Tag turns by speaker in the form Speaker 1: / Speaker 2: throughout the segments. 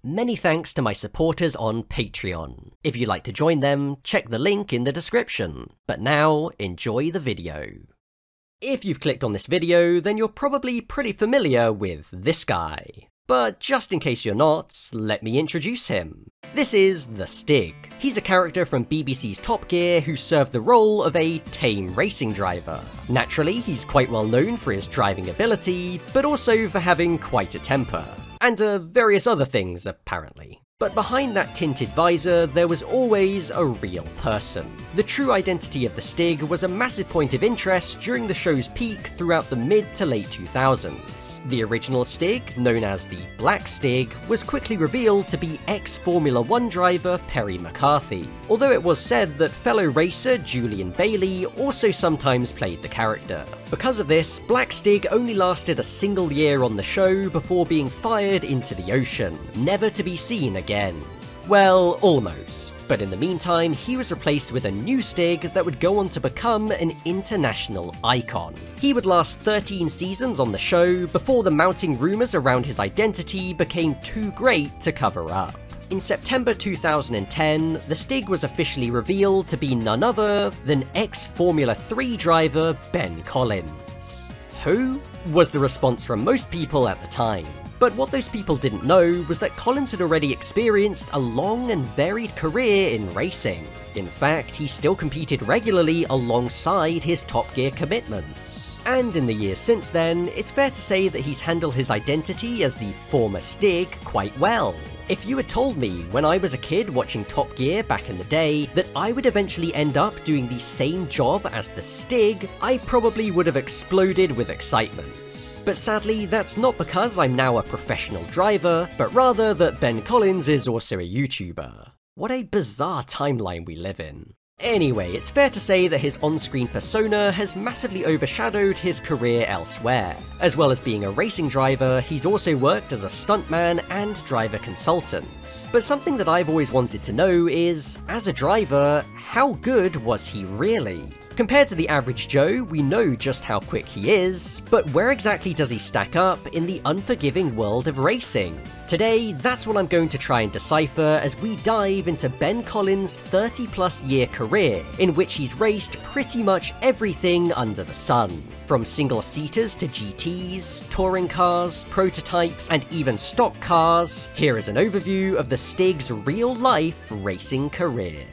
Speaker 1: Many thanks to my supporters on Patreon. If you'd like to join them, check the link in the description. But now, enjoy the video. If you've clicked on this video, then you're probably pretty familiar with this guy. But just in case you're not, let me introduce him. This is the Stig. He's a character from BBC's Top Gear who served the role of a tame racing driver. Naturally, he's quite well known for his driving ability, but also for having quite a temper. And various other things, apparently. But behind that tinted visor, there was always a real person. The true identity of the Stig was a massive point of interest during the show's peak throughout the mid to late 2000s. The original Stig, known as the Black Stig, was quickly revealed to be ex-Formula 1 driver Perry McCarthy, although it was said that fellow racer Julian Bailey also sometimes played the character. Because of this, Black Stig only lasted a single year on the show before being fired into the ocean, never to be seen again. Well, almost. But in the meantime, he was replaced with a new Stig that would go on to become an international icon. He would last 13 seasons on the show before the mounting rumours around his identity became too great to cover up. In September 2010, the Stig was officially revealed to be none other than ex-Formula 3 driver Ben Collins. Who? Was the response from most people at the time. But what those people didn't know was that Collins had already experienced a long and varied career in racing. In fact, he still competed regularly alongside his Top Gear commitments. And in the years since then, it's fair to say that he's handled his identity as the former Stig quite well. If you had told me when I was a kid watching Top Gear back in the day that I would eventually end up doing the same job as the Stig, I probably would have exploded with excitement. But sadly, that's not because I'm now a professional driver, but rather that Ben Collins is also a YouTuber. What a bizarre timeline we live in. Anyway, it's fair to say that his on-screen persona has massively overshadowed his career elsewhere. As well as being a racing driver, he's also worked as a stuntman and driver consultant. But something that I've always wanted to know is, as a driver, how good was he really? Compared to the average Joe, we know just how quick he is, but where exactly does he stack up in the unforgiving world of racing? Today, that's what I'm going to try and decipher as we dive into Ben Collins' 30-plus year career, in which he's raced pretty much everything under the sun. From single-seaters to GTs, touring cars, prototypes, and even stock cars, here is an overview of the Stig's real-life racing career.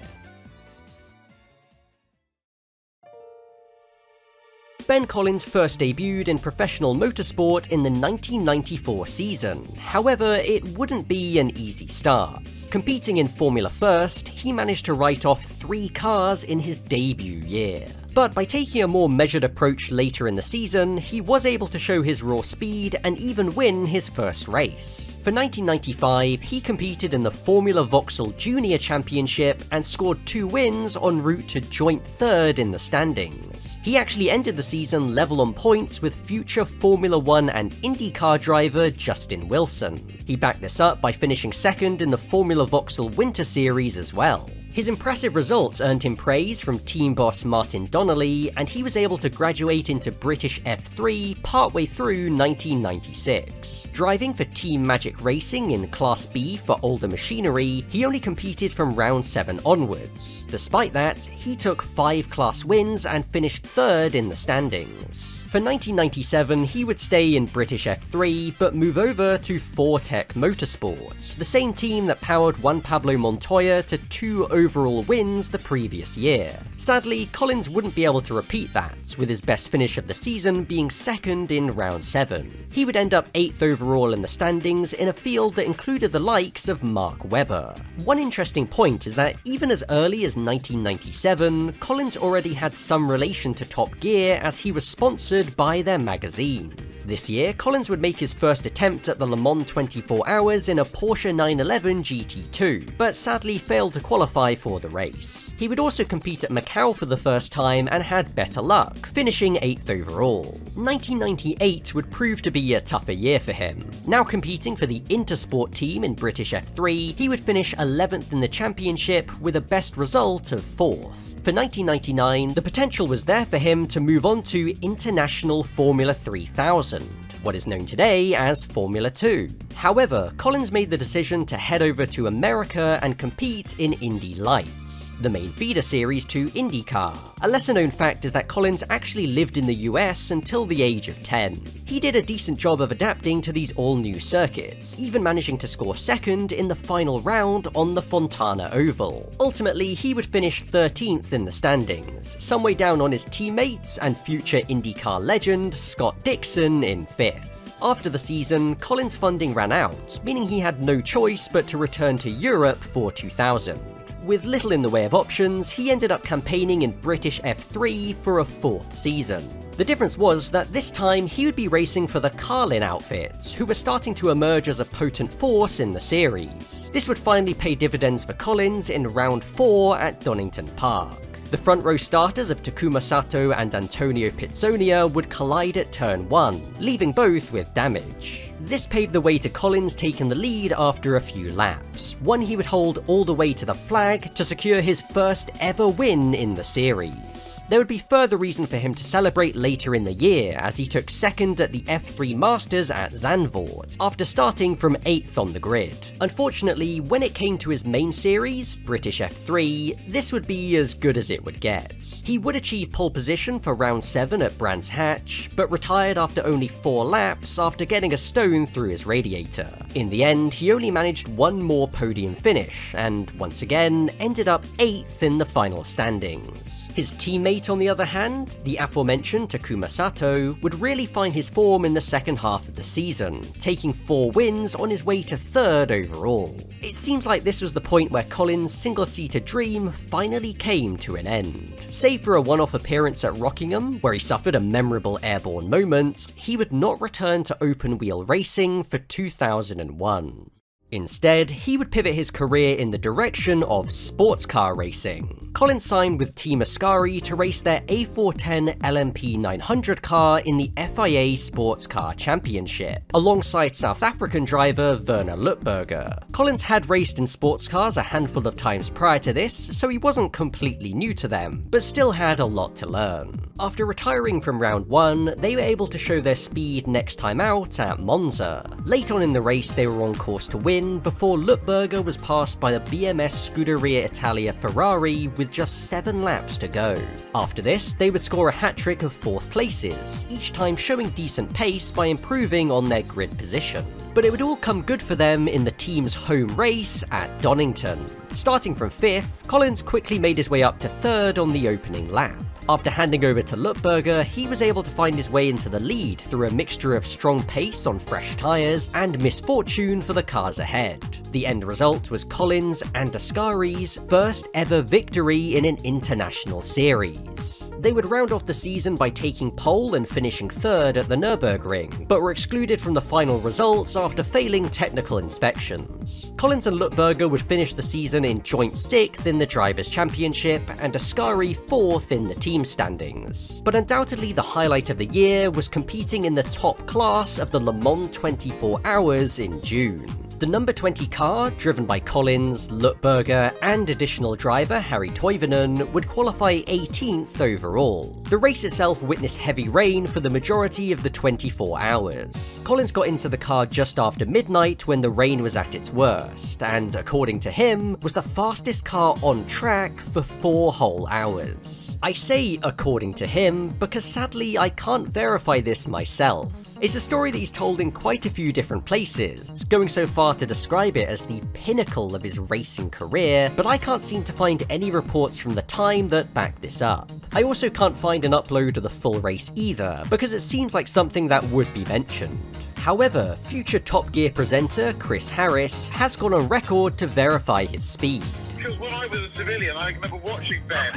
Speaker 1: Ben Collins first debuted in professional motorsport in the 1994 season. However, it wouldn't be an easy start. Competing in Formula First, he managed to write off 3 cars in his debut year. But by taking a more measured approach later in the season, he was able to show his raw speed and even win his first race. For 1995, he competed in the Formula Vauxhall Junior Championship and scored 2 wins en route to joint 3rd in the standings. He actually ended the season level on points with future Formula 1 and IndyCar driver Justin Wilson. He backed this up by finishing 2nd in the Formula Vauxhall Winter Series as well. His impressive results earned him praise from team boss Martin Donnelly, and he was able to graduate into British F3 partway through 1996. Driving for Team Magic Racing in Class B for older machinery, he only competed from round 7 onwards. Despite that, he took 5 class wins and finished 3rd in the standings. For 1997, he would stay in British F3, but move over to Fortec Motorsports, the same team that powered Juan Pablo Montoya to 2 overall wins the previous year. Sadly, Collins wouldn't be able to repeat that, with his best finish of the season being 2nd in round 7. He would end up 8th overall in the standings in a field that included the likes of Mark Webber. One interesting point is that even as early as 1997, Collins already had some relation to Top Gear as he was sponsored by their magazine. This year, Collins would make his first attempt at the Le Mans 24 Hours in a Porsche 911 GT2, but sadly failed to qualify for the race. He would also compete at Macau for the first time and had better luck, finishing 8th overall. 1998 would prove to be a tougher year for him. Now competing for the Intersport team in British F3, he would finish 11th in the championship with a best result of 4th. For 1999, the potential was there for him to move on to International Formula 3000, what is known today as Formula 2. However, Collins made the decision to head over to America and compete in Indy Lights, the main feeder series to IndyCar. A lesser known fact is that Collins actually lived in the US until the age of 10. He did a decent job of adapting to these all-new circuits, even managing to score second in the final round on the Fontana Oval. Ultimately, he would finish 13th in the standings, some way down on his teammates and future IndyCar legend Scott Dixon in 5th. After the season, Collins' funding ran out, meaning he had no choice but to return to Europe for 2000. With little in the way of options, he ended up campaigning in British F3 for a 4th season. The difference was that this time he would be racing for the Carlin outfit, who were starting to emerge as a potent force in the series. This would finally pay dividends for Collins in round 4 at Donington Park. The front row starters of Takuma Sato and Antonio Pizzonia would collide at turn 1, leaving both with damage. This paved the way to Collins taking the lead after a few laps, one he would hold all the way to the flag to secure his first ever win in the series. There would be further reason for him to celebrate later in the year, as he took second at the F3 Masters at Zandvoort, after starting from 8th on the grid. Unfortunately, when it came to his main series, British F3, this would be as good as it would get. He would achieve pole position for round 7 at Brands Hatch, but retired after only 4 laps after getting a stone through his radiator. In the end, he only managed one more podium finish, and once again, ended up 8th in the final standings. His teammate, on the other hand, the aforementioned Takuma Sato, would really find his form in the second half of the season, taking 4 wins on his way to 3rd overall. It seems like this was the point where Collins' single-seater dream finally came to an end. Save for a one-off appearance at Rockingham, where he suffered a memorable airborne moment, he would not return to open-wheel racing for 2001. Instead, he would pivot his career in the direction of sports car racing. Collins signed with Team Ascari to race their A410 LMP 900 car in the FIA Sports Car Championship, alongside South African driver Werner Lutberger. Collins had raced in sports cars a handful of times prior to this, so he wasn't completely new to them, but still had a lot to learn. After retiring from round 1, they were able to show their speed next time out at Monza. Late on in the race, they were on course to win, before Lutberger was passed by the BMS Scuderia Italia Ferrari with just 7 laps to go. After this, they would score a hat-trick of 4th places, each time showing decent pace by improving on their grid position. But it would all come good for them in the team's home race at Donington. Starting from 5th, Collins quickly made his way up to 3rd on the opening lap. After handing over to Lutberger, he was able to find his way into the lead through a mixture of strong pace on fresh tyres and misfortune for the cars ahead. The end result was Collins and Ascari's first ever victory in an international series. They would round off the season by taking pole and finishing 3rd at the Nürburgring, but were excluded from the final results after failing technical inspections. Collins and Lutberger would finish the season in joint 6th in the Drivers' Championship and Ascari 4th in the team standings. But undoubtedly the highlight of the year was competing in the top class of the Le Mans 24 Hours in June. The number 20 car, driven by Collins, Lutberger, and additional driver Harry Toivonen, would qualify 18th overall. The race itself witnessed heavy rain for the majority of the 24 hours. Collins got into the car just after midnight when the rain was at its worst, and according to him, was the fastest car on track for 4 whole hours. I say according to him because sadly I can't verify this myself. It's a story that he's told in quite a few different places, going so far to describe it as the pinnacle of his racing career, but I can't seem to find any reports from the time that back this up. I also can't find an upload of the full race either, because it seems like something that would be mentioned. However, future Top Gear presenter Chris Harris has gone on record to verify his speed.
Speaker 2: Because when I was a civilian, I remember watching Ben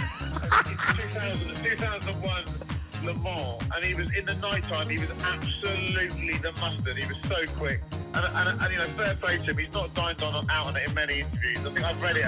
Speaker 2: in 2001 Le Mans, and he was in the night time, he was absolutely the mustard. He was so quick, and you know, fair play to him. He's not dined out on it in many interviews. I think I've read it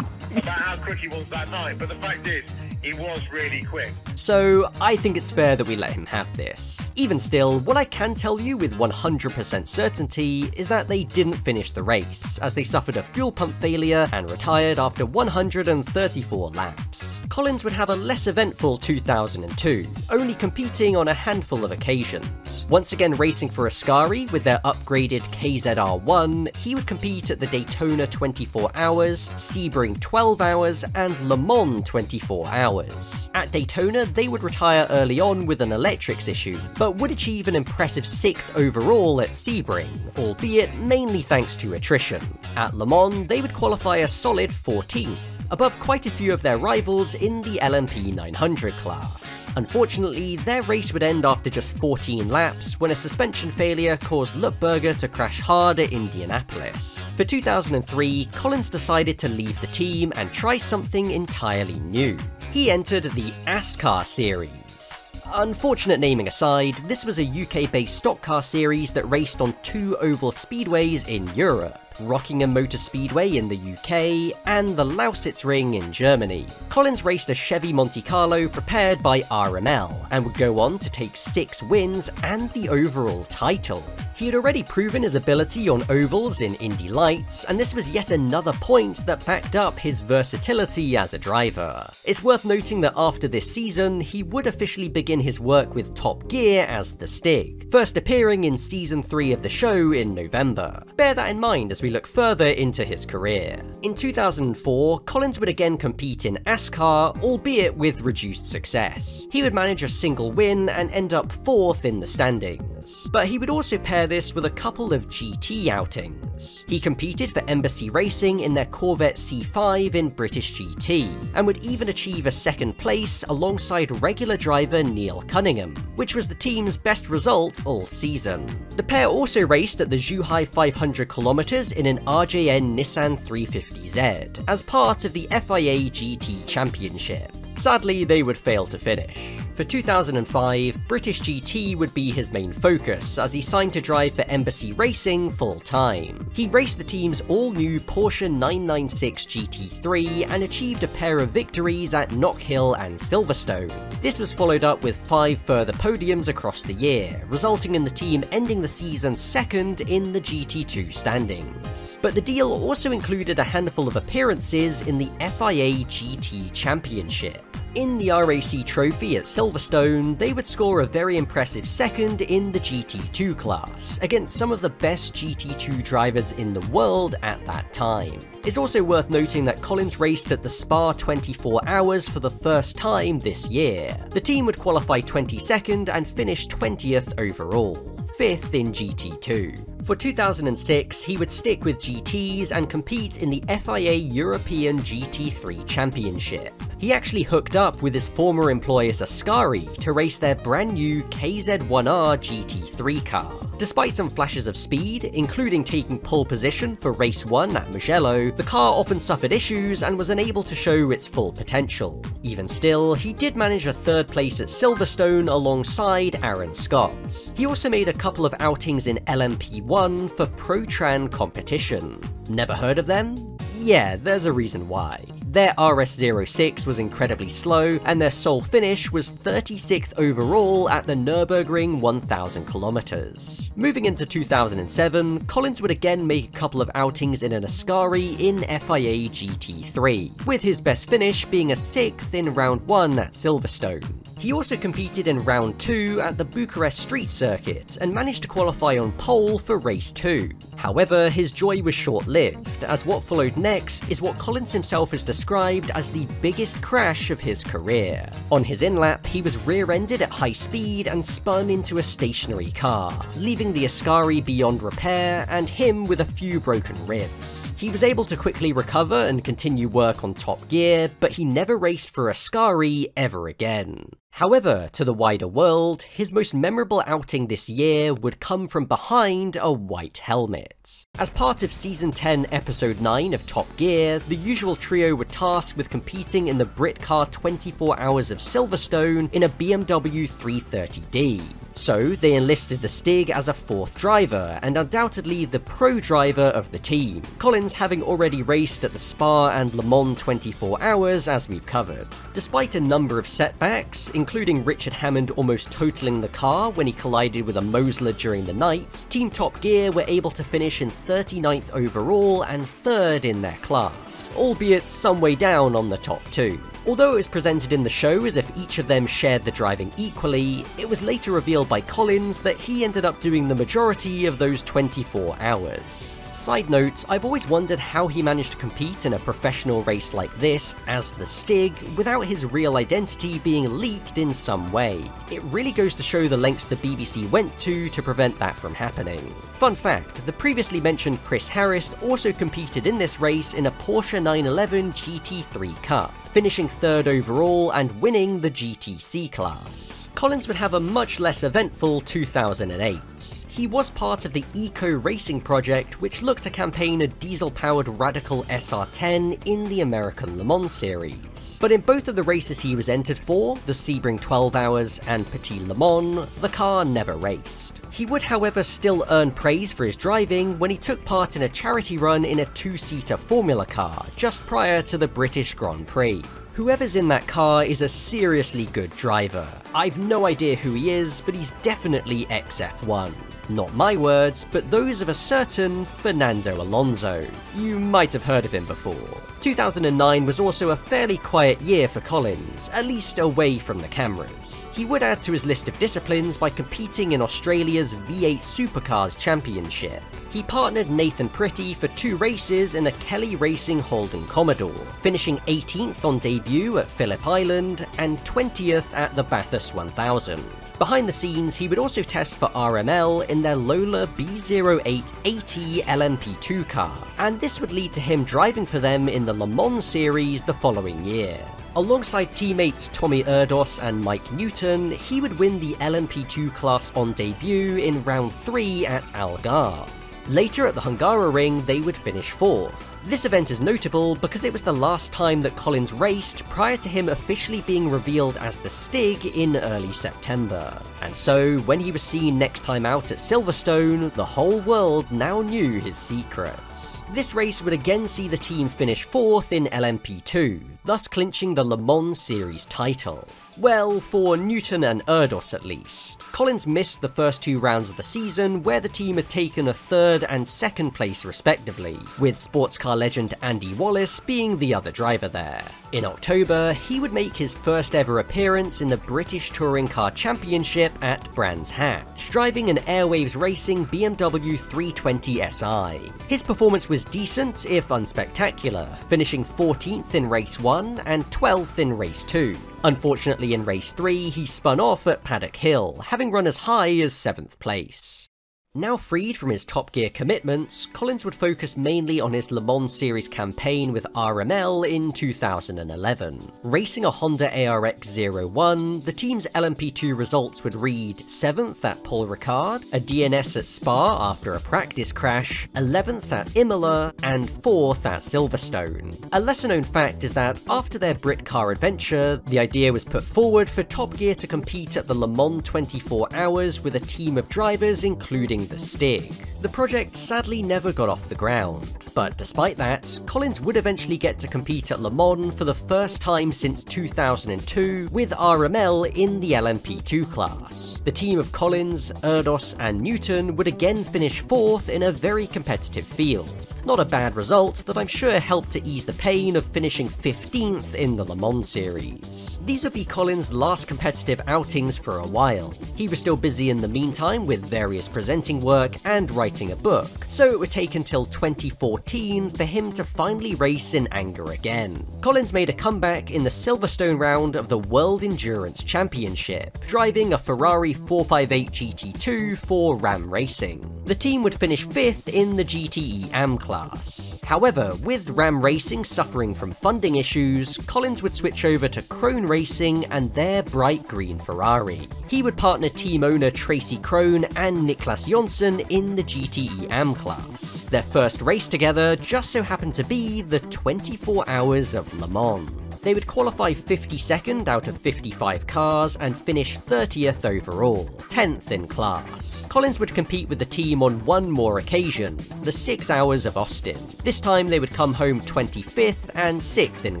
Speaker 2: about how quick he was that night. But the fact is, he was really quick.
Speaker 1: So I think it's fair that we let him have this. Even still, what I can tell you with 100% certainty is that they didn't finish the race, as they suffered a fuel pump failure and retired after 134 laps. Collins would have a less eventful 2002, only competing on a handful of occasions. Once again racing for Ascari with their upgraded KZR1, he would compete at the Daytona 24 Hours, Sebring 12 Hours, and Le Mans 24 Hours. At Daytona, they would retire early on with an electrics issue, but would achieve an impressive 6th overall at Sebring, albeit mainly thanks to attrition. At Le Mans, they would qualify a solid 14th, above quite a few of their rivals in the LMP 900 class. Unfortunately, their race would end after just 14 laps when a suspension failure caused Lutberger to crash hard at Indianapolis. For 2003, Collins decided to leave the team and try something entirely new. He entered the ASCAR series. Unfortunate naming aside, this was a UK-based stock car series that raced on 2 oval speedways in Europe, Rockingham Motor Speedway in the UK, and the Lausitz Ring in Germany. Collins raced a Chevy Monte Carlo prepared by RML, and would go on to take 6 wins and the overall title. He had already proven his ability on ovals in Indy Lights, and this was yet another point that backed up his versatility as a driver. It's worth noting that after this season, he would officially begin his work with Top Gear as the Stig, first appearing in Season 3 of the show in November. Bear that in mind as we look further into his career. In 2004, Collins would again compete in ASCAR, albeit with reduced success. He would manage a single win and end up 4th in the standings, but he would also pair this with a couple of GT outings. He competed for Embassy Racing in their Corvette C5 in British GT, and would even achieve a 2nd place alongside regular driver Neil Cunningham, which was the team's best result all season. The pair also raced at the Zhuhai 500 km in an RJN Nissan 350Z, as part of the FIA GT Championship. Sadly, they would fail to finish. For 2005, British GT would be his main focus, as he signed to drive for Embassy Racing full-time. He raced the team's all-new Porsche 996 GT3 and achieved a pair of victories at Knock Hill and Silverstone. This was followed up with 5 further podiums across the year, resulting in the team ending the season 2nd in the GT2 standings. But the deal also included a handful of appearances in the FIA GT Championship. In the RAC Trophy at Silverstone, they would score a very impressive 2nd in the GT2 class, against some of the best GT2 drivers in the world at that time. It's also worth noting that Collins raced at the Spa 24 Hours for the first time this year. The team would qualify 22nd and finish 20th overall, 5th in GT2. For 2006, he would stick with GTs and compete in the FIA European GT3 Championship. He actually hooked up with his former employers Ascari to race their brand new KZ1R GT3 car. Despite some flashes of speed, including taking pole position for race 1 at Mugello, the car often suffered issues and was unable to show its full potential. Even still, he did manage a 3rd place at Silverstone alongside Aaron Scott. He also made a couple of outings in LMP1 for Protran competition. Never heard of them? Yeah, there's a reason why. Their RS06 was incredibly slow, and their sole finish was 36th overall at the Nürburgring 1000 km. Moving into 2007, Collins would again make a couple of outings in an Ascari in FIA GT3, with his best finish being a 6th in round 1 at Silverstone. He also competed in round 2 at the Bucharest Street Circuit and managed to qualify on pole for race 2. However, his joy was short-lived, as what followed next is what Collins himself has described as the biggest crash of his career. On his in-lap, he was rear-ended at high speed and spun into a stationary car, leaving the Ascari beyond repair and him with a few broken ribs. He was able to quickly recover and continue work on Top Gear, but he never raced for Ascari ever again. However, to the wider world, his most memorable outing this year would come from behind a white helmet. As part of Season 10 Episode 9 of Top Gear, the usual trio were tasked with competing in the Britcar 24 Hours of Silverstone in a BMW 330D. So they enlisted the Stig as a 4th driver, and undoubtedly the pro driver of the team, Collins having already raced at the Spa and Le Mans 24 Hours as we've covered. Despite a number of setbacks, including Richard Hammond almost totaling the car when he collided with a Mosler during the night, Team Top Gear were able to finish in 39th overall and 3rd in their class, albeit some way down on the top 2. Although it was presented in the show as if each of them shared the driving equally, it was later revealed by Collins that he ended up doing the majority of those 24 hours. Side note, I've always wondered how he managed to compete in a professional race like this as the Stig without his real identity being leaked in some way. It really goes to show the lengths the BBC went to prevent that from happening. Fun fact, the previously mentioned Chris Harris also competed in this race in a Porsche 911 GT3 Cup, finishing 3rd overall and winning the GTC class. Collins would have a much less eventful 2008. He was part of the Eco Racing project, which looked to campaign a diesel-powered Radical SR10 in the American Le Mans series. But in both of the races he was entered for, the Sebring 12 Hours and Petit Le Mans, the car never raced. He would, however, still earn praise for his driving when he took part in a charity run in a 2-seater Formula car just prior to the British Grand Prix. Whoever's in that car is a seriously good driver. I've no idea who he is, but he's definitely ex-F1. Not my words, but those of a certain Fernando Alonso. You might have heard of him before. 2009 was also a fairly quiet year for Collins, at least away from the cameras. He would add to his list of disciplines by competing in Australia's V8 Supercars Championship. He partnered Nathan Pretty for 2 races in a Kelly Racing Holden Commodore, finishing 18th on debut at Phillip Island and 20th at the Bathurst 1000. Behind the scenes, he would also test for RML in their Lola B08 AT LMP2 car, and this would lead to him driving for them in the Le Mans series the following year. Alongside teammates Tommy Erdos and Mike Newton, he would win the LMP2 class on debut in round 3 at Algarve. Later at the Hungaroring, they would finish 4th. This event is notable because it was the last time that Collins raced prior to him officially being revealed as the Stig in early September. And so, when he was seen next time out at Silverstone, the whole world now knew his secrets. This race would again see the team finish 4th in LMP2, thus clinching the Le Mans Series title. Well, for Newton and Erdos at least. Collins missed the first 2 rounds of the season, where the team had taken a 3rd and 2nd place respectively, with sports car legend Andy Wallace being the other driver there. In October, he would make his first ever appearance in the British Touring Car Championship at Brands Hatch, driving an Airwaves Racing BMW 320 SI. His performance was decent, if unspectacular, finishing 14th in race 1 and 12th in race 2. Unfortunately, in race 3, he spun off at Paddock Hill, having run as high as 7th place. Now freed from his Top Gear commitments, Collins would focus mainly on his Le Mans Series campaign with RML in 2011. Racing a Honda ARX-01, the team's LMP2 results would read 7th at Paul Ricard, a DNS at Spa after a practice crash, 11th at Imola, and 4th at Silverstone. A lesser-known fact is that after their Brit car adventure, the idea was put forward for Top Gear to compete at the Le Mans 24 Hours with a team of drivers including the Stig. The project sadly never got off the ground, but despite that, Collins would eventually get to compete at Le Mans for the first time since 2002 with RML in the LMP2 class. The team of Collins, Erdos and Newton would again finish 4th in a very competitive field. Not a bad result that I'm sure helped to ease the pain of finishing 15th in the Le Mans series. These would be Collins' last competitive outings for a while. He was still busy in the meantime with various presenting work and writing a book, so it would take until 2014 for him to finally race in anger again. Collins made a comeback in the Silverstone round of the World Endurance Championship, driving a Ferrari 458 GT2 for Ram Racing. The team would finish 5th in the GTE AM class. However, with Ram Racing suffering from funding issues, Collins would switch over to Krone Racing and their bright green Ferrari. He would partner team owner Tracy Krone and Niklas Jonsson in the GTE AM class. Their first race together just so happened to be the 24 Hours of Le Mans. They would qualify 52nd out of 55 cars and finish 30th overall, 10th in class. Collins would compete with the team on one more occasion, the 6 Hours of Austin. This time they would come home 25th and 6th in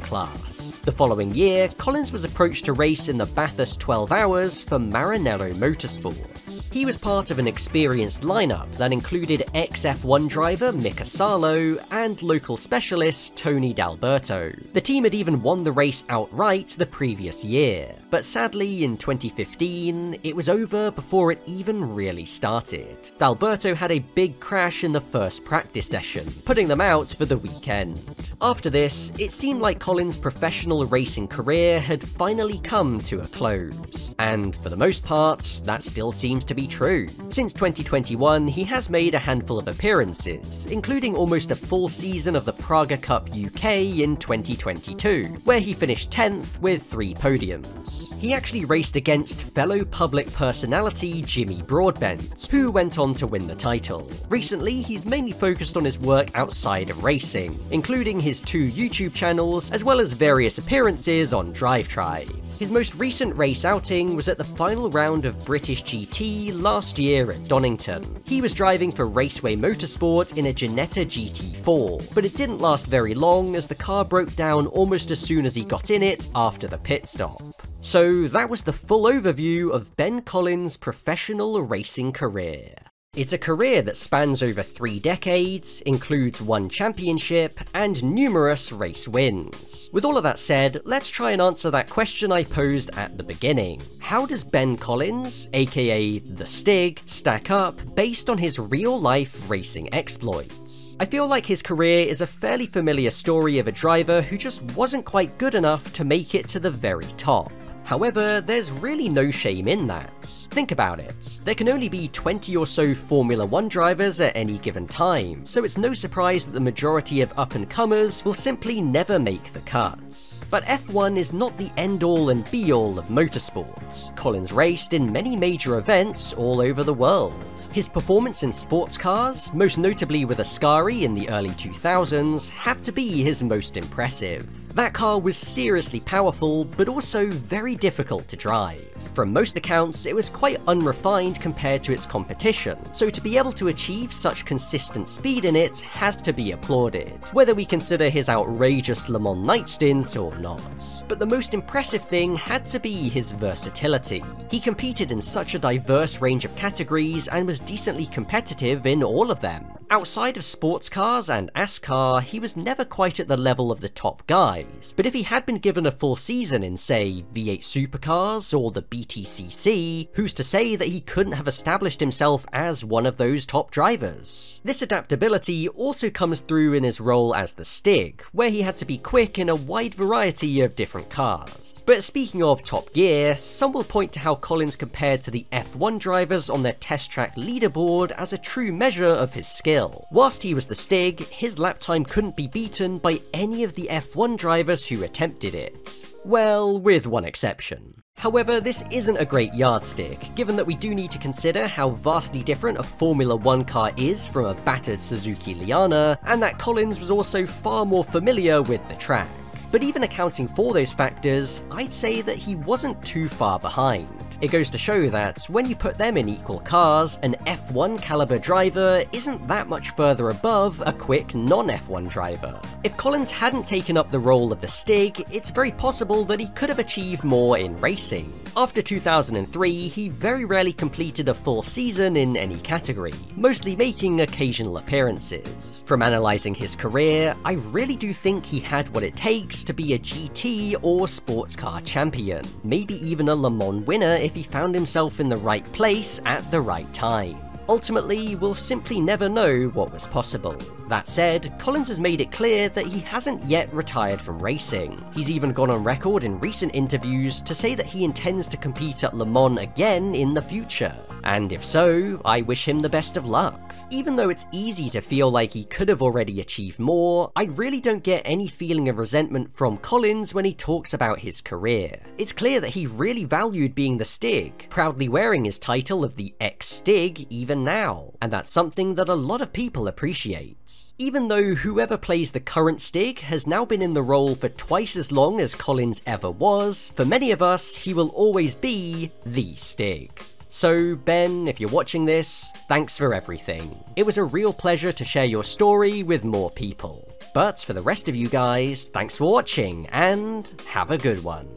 Speaker 1: class. The following year, Collins was approached to race in the Bathurst 12 Hours for Maranello Motorsports. He He was part of an experienced lineup that included ex-F1 driver Mika Salo and local specialist Tony D'Alberto. The team had even won the race outright the previous year, but sadly in 2015, it was over before it even really started. D'Alberto had a big crash in the first practice session, putting them out for the weekend. After this, it seemed like Collins' professional racing career had finally come to a close. And for the most part, that still seems to be true. Since 2021, he has made a handful of appearances, including almost a full season of the Praga Cup UK in 2022, where he finished 10th with 3 podiums. He actually raced against fellow public personality Jimmy Broadbent, who went on to win the title. Recently, he's mainly focused on his work outside of racing, including his 2 YouTube channels, as well as various appearances on DriveTribe. His most recent race outing was at the final round of British GT last year at Donington. He was driving for Raceway Motorsport in a Ginetta GT4, but it didn't last very long as the car broke down almost as soon as he got in it after the pit stop. So that was the full overview of Ben Collins' professional racing career. It's a career that spans over 3 decades, includes 1 championship, and numerous race wins. With all of that said, let's try and answer that question I posed at the beginning. How does Ben Collins, aka the Stig, stack up based on his real-life racing exploits? I feel like his career is a fairly familiar story of a driver who just wasn't quite good enough to make it to the very top. However, there's really no shame in that. Think about it, there can only be 20 or so Formula 1 drivers at any given time, so it's no surprise that the majority of up-and-comers will simply never make the cuts. But F1 is not the end-all and be-all of motorsports. Collins raced in many major events all over the world. His performance in sports cars, most notably with Ascari in the early 2000s, have to be his most impressive. That car was seriously powerful, but also very difficult to drive. From most accounts, it was quite unrefined compared to its competition, so to be able to achieve such consistent speed in it has to be applauded, whether we consider his outrageous Le Mans night stint or not. But the most impressive thing had to be his versatility. He competed in such a diverse range of categories and was decently competitive in all of them. Outside of sports cars and ASCAR, he was never quite at the level of the top guys, but if he had been given a full season in, say, V8 Supercars or the BTCC, who's to say that he couldn't have established himself as one of those top drivers? This adaptability also comes through in his role as the Stig, where he had to be quick in a wide variety of different cars. But speaking of Top Gear, some will point to how Collins compared to the F1 drivers on their test track leaderboard as a true measure of his skill. Whilst he was the Stig, his lap time couldn't be beaten by any of the F1 drivers who attempted it. Well, with one exception. However, this isn't a great yardstick, given that we do need to consider how vastly different a Formula 1 car is from a battered Suzuki Liana, and that Collins was also far more familiar with the track. But even accounting for those factors, I'd say that he wasn't too far behind. It goes to show that when you put them in equal cars, an F1 caliber driver isn't that much further above a quick non-F1 driver. If Collins hadn't taken up the role of the Stig, it's very possible that he could have achieved more in racing. After 2003, he very rarely completed a full season in any category, mostly making occasional appearances. From analysing his career, I really do think he had what it takes to be a GT or sports car champion, maybe even a Le Mans winner if he found himself in the right place at the right time. Ultimately, we'll simply never know what was possible. That said, Collins has made it clear that he hasn't yet retired from racing. He's even gone on record in recent interviews to say that he intends to compete at Le Mans again in the future. And if so, I wish him the best of luck. Even though it's easy to feel like he could have already achieved more, I really don't get any feeling of resentment from Collins when he talks about his career. It's clear that he really valued being the Stig, proudly wearing his title of the ex-Stig even now, and that's something that a lot of people appreciate. Even though whoever plays the current Stig has now been in the role for twice as long as Collins ever was, for many of us, he will always be the Stig. So Ben, if you're watching this, thanks for everything. It was a real pleasure to share your story with more people. But for the rest of you guys, thanks for watching and have a good one.